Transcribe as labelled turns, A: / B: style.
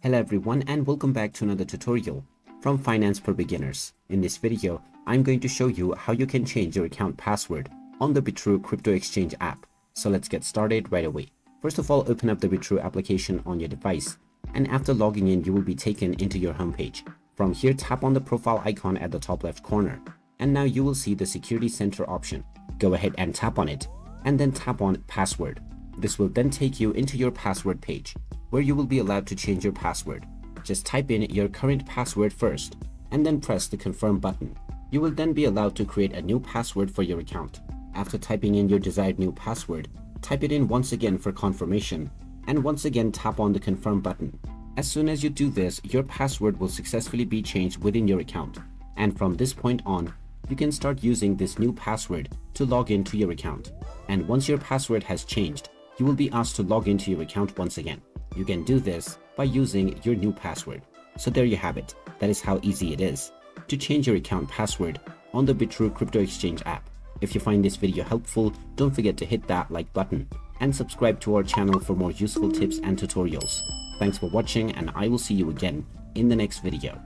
A: Hello everyone and welcome back to another tutorial from Finance for Beginners. In this video, I'm going to show you how you can change your account password on the Bitrue crypto exchange app. So let's get started right away. First of all, open up the Bitrue application on your device, and after logging in, you will be taken into your homepage. From here, tap on the profile icon at the top left corner, and now you will see the Security Center option. Go ahead and tap on it, and then tap on Password. This will then take you into your password page, where you will be allowed to change your password. Just type in your current password first, and then press the confirm button. You will then be allowed to create a new password for your account. After typing in your desired new password, type it in once again for confirmation, and once again tap on the confirm button. As soon as you do this, your password will successfully be changed within your account, and from this point on, you can start using this new password to log into your account. And once your password has changed, you will be asked to log into your account once again. You can do this by using your new password. So there you have it. That is how easy it is to change your account password on the Bitrue crypto exchange app. If you find this video helpful, don't forget to hit that like button and subscribe to our channel for more useful tips and tutorials. Thanks for watching, and I will see you again in the next video.